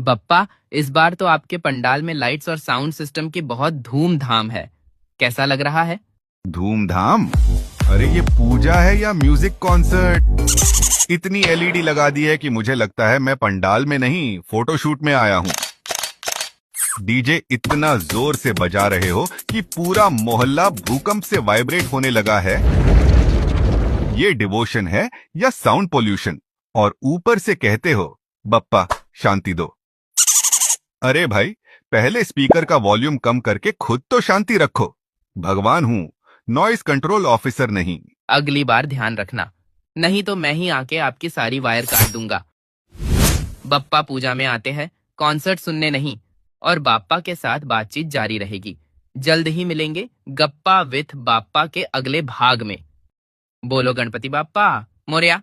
बप्पा, इस बार तो आपके पंडाल में लाइट्स और साउंड सिस्टम की बहुत धूमधाम है। कैसा लग रहा है? धूमधाम? अरे ये पूजा है या म्यूजिक कॉन्सर्ट? इतनी एलईडी लगा दी है कि मुझे लगता है मैं पंडाल में नहीं फोटोशूट में आया हूँ। डीजे इतना जोर से बजा रहे हो कि पूरा मोहल्ला भूकंप से वाइब्रेट होने लगा है। ये डिवोशन है या साउंड पोल्यूशन? और ऊपर से कहते हो बप्पा शांति दो। अरे भाई, पहले स्पीकर का वॉल्यूम कम करके खुद तो शांति रखो। भगवान हूं, नॉइस कंट्रोल ऑफिसर नहीं। अगली बार ध्यान रखना, नहीं तो मैं ही आके आपकी सारी वायर काट दूंगा। बप्पा पूजा में आते हैं, कॉन्सर्ट सुनने नहीं, और बाप्पा के साथ बातचीत जारी रहेगी। जल्द ही मिलेंगे गप्पा विथ बाप्पा के अगले भाग में। बोलो गणपति बाप्पा मोरया।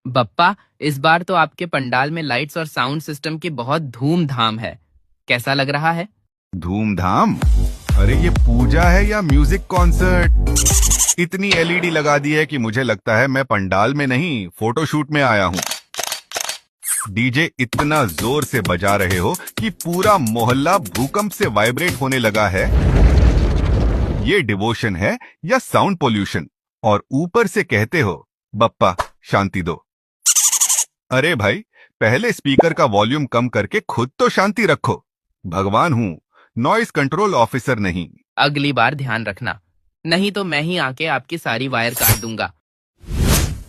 बप्पा, इस बार तो आपके पंडाल में लाइट्स और साउंड सिस्टम की बहुत धूमधाम है। कैसा लग रहा है? धूमधाम? अरे ये पूजा है या म्यूजिक कॉन्सर्ट? इतनी एलईडी लगा दी है कि मुझे लगता है मैं पंडाल में नहीं फोटोशूट में आया हूँ। डीजे इतना जोर से बजा रहे हो कि पूरा मोहल्ला भूकंप से वाइब्रेट होने लगा है। ये डिवोशन है या साउंड पोल्यूशन? और ऊपर से कहते हो बप्पा शांति दो। अरे भाई, पहले स्पीकर का वॉल्यूम कम करके खुद तो शांति रखो। भगवान हूं, नॉइस कंट्रोल ऑफिसर नहीं। अगली बार ध्यान रखना, नहीं तो मैं ही आके आपकी सारी वायर काट दूंगा।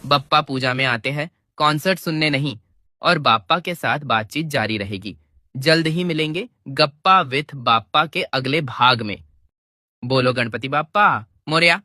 बप्पा पूजा में आते हैं, कॉन्सर्ट सुनने नहीं, और बाप्पा के साथ बातचीत जारी रहेगी। जल्द ही मिलेंगे गप्पा विथ बाप्पा के अगले भाग में। बोलो गणपति बाप्पा मोरया।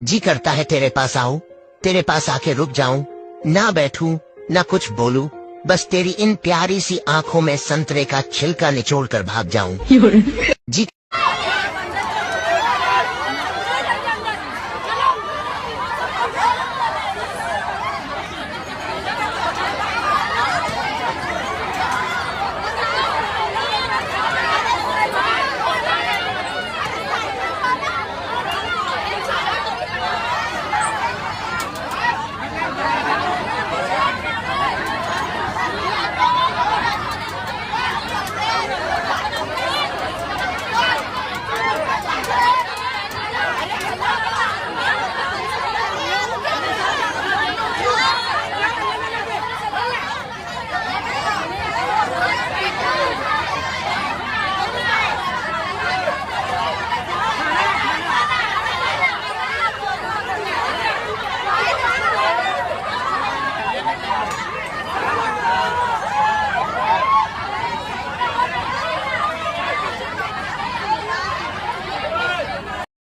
जी करता है तेरे पास आऊं, तेरे पास आके रुक जाऊं, ना बैठूं, ना कुछ बोलूं, बस तेरी इन प्यारी सी आंखों में संतरे का छिलका निचोड़ कर भाग जाऊं। जी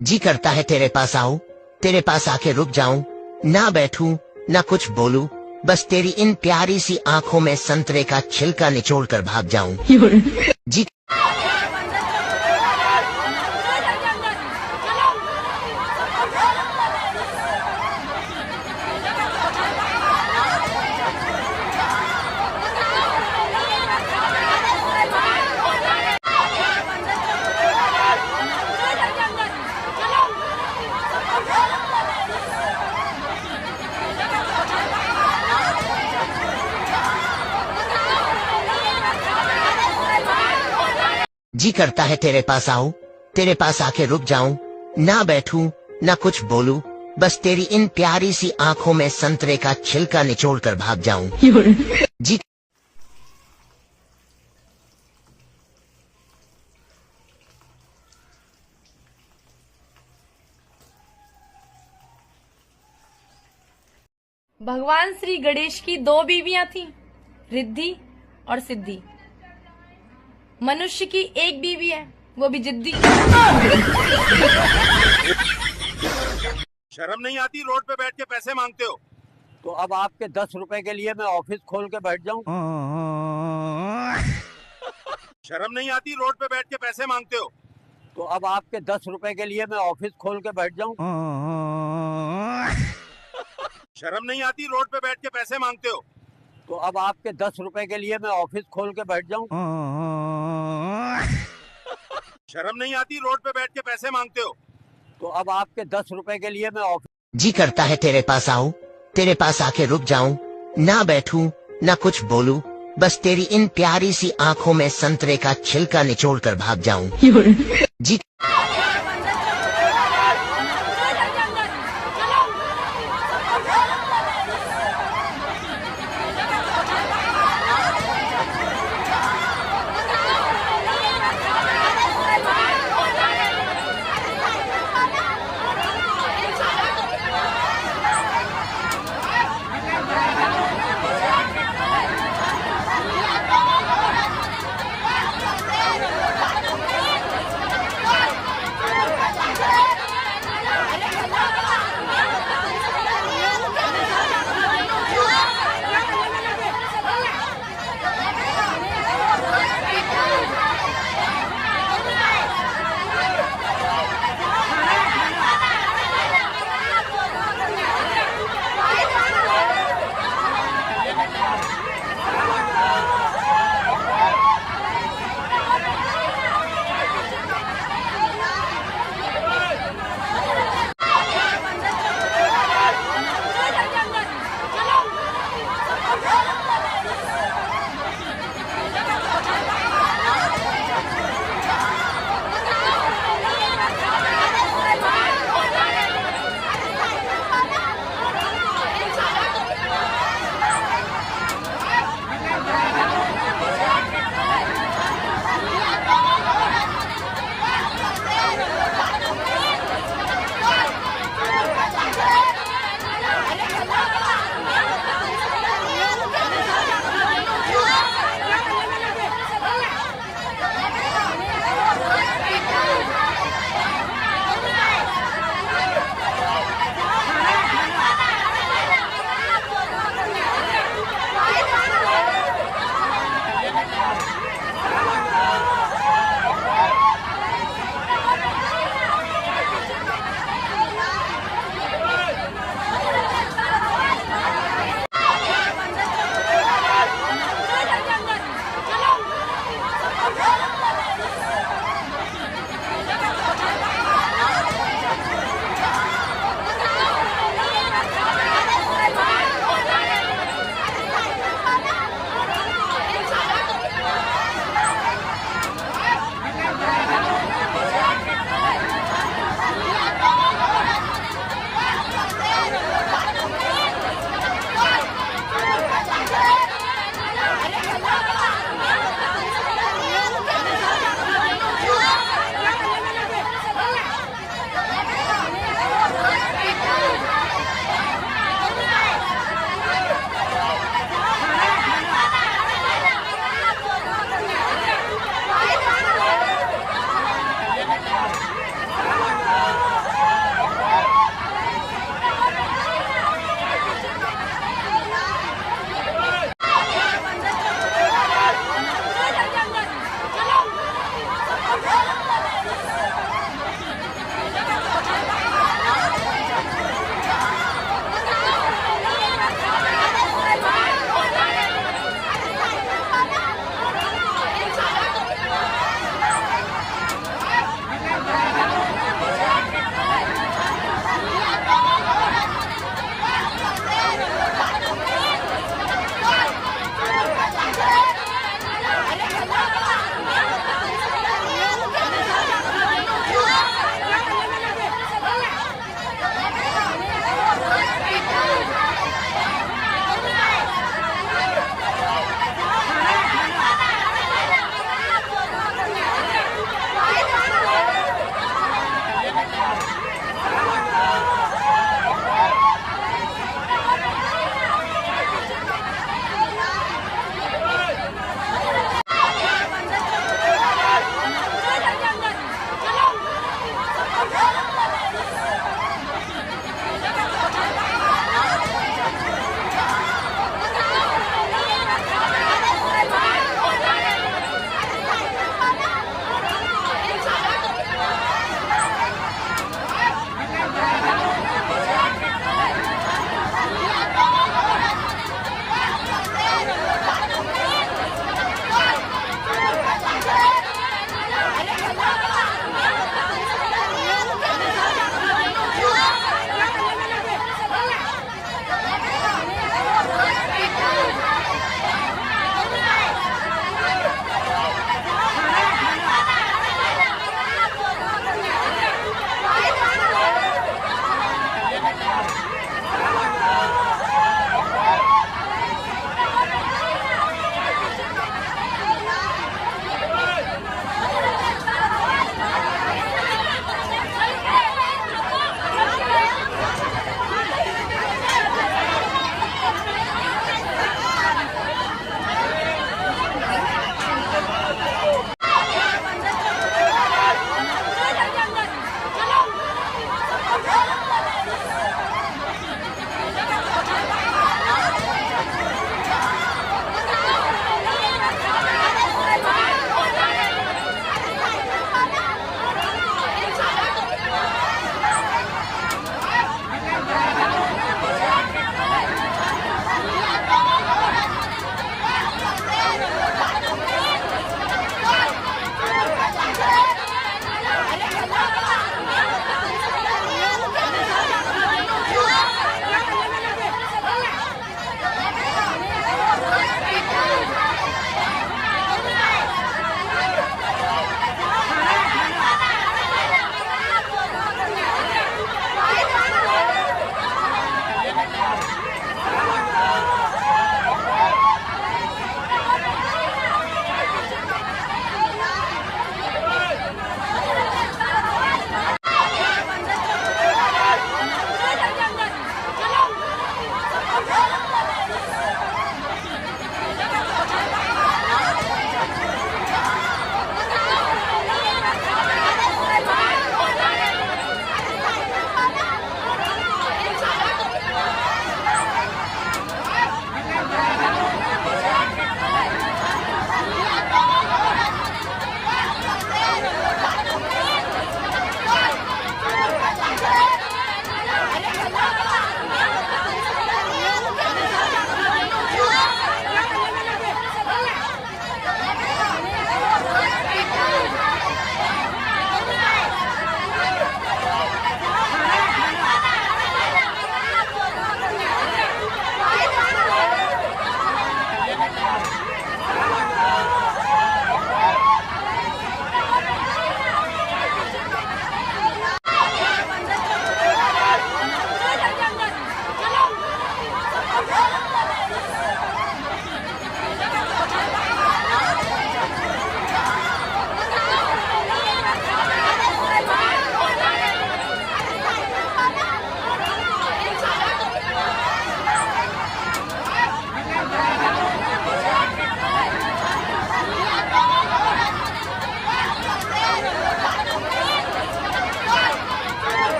जी करता है तेरे पास आऊं, तेरे पास आके रुक जाऊं, ना बैठूं, ना कुछ बोलूं, बस तेरी इन प्यारी सी आंखों में संतरे का छिलका निचोड़ कर भाग जाऊं। जी जी करता है तेरे पास आऊं, तेरे पास आके रुक जाऊं, ना बैठूं, ना कुछ बोलूं, बस तेरी इन प्यारी सी आंखों में संतरे का छिलका निचोड़ कर भाग जाऊं। जी भगवान श्री गणेश की दो बीवियां थीं, रिद्धि और सिद्धि। मनुष्य की एक बीवी है, वो भी जिद्दी। शर्म नहीं आती रोड पे बैठ के पैसे मांगते हो? तो अब आपके 10 रुपए के लिए मैं ऑफिस खोल के बैठ जाऊं? शर्म नहीं आती रोड पे बैठ के पैसे मांगते हो? तो अब आपके 10 रुपए के लिए मैं ऑफिस खोल के बैठ जाऊं? शर्म नहीं आती रोड पे बैठ के पैसे मांगते हो? तो अब आपके 10 रुपए के लिए मैं ऑफिस खोल के बैठ जाऊं? शर्म नहीं आती रोड पे बैठ के पैसे मांगते हो? तो अब आपके 10 रुपए के लिए मैं ऑफिस जी करता है तेरे पास आऊं, तेरे पास आके रुक जाऊं, ना बैठूं, ना कुछ बोलूं, बस तेरी इन प्यारी सी आंखों में संतरे का छिलका निचोड़ कर भाग जाऊं। जी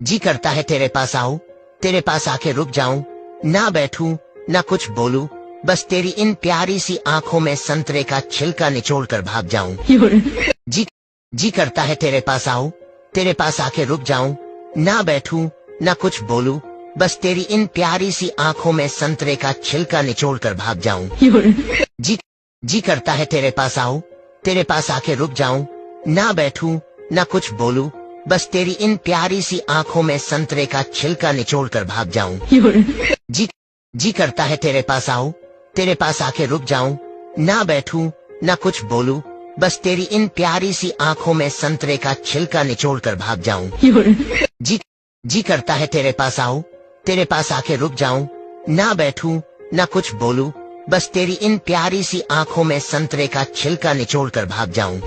जी करता है तेरे पास आऊं, तेरे पास आके रुक जाऊं, ना बैठूं, ना कुछ बोलूं, बस तेरी इन प्यारी सी आंखों में संतरे का छिलका निचोड़ कर भाग जाऊं। जी करता है तेरे पास आऊं, तेरे पास आके रुक जाऊं, ना बैठूं, ना कुछ बोलूं, बस तेरी इन प्यारी सी आंखों में संतरे का छिलका निचोड़ कर भाग जाऊं। जी करता है तेरे पास आऊं, तेरे पास आके रुक जाऊं, ना बैठूं, ना कुछ बोलूं, बस तेरी इन प्यारी सी आंखों में संतरे का छिलका निचोड़ कर भाग जाऊं। जी करता है तेरे पास आऊं, तेरे पास आके रुक जाऊं, ना बैठूं, ना कुछ बोलूं, बस तेरी इन प्यारी सी आंखों में संतरे का छिलका निचोड़ कर भाग जाऊं। जी करता है तेरे पास आऊं, तेरे पास आके रुक जाऊं, ना बैठूं, ना कुछ बोलूं, बस तेरी इन प्यारी सी आंखों में संतरे का छिलका निचोड़ कर भाग जाऊं।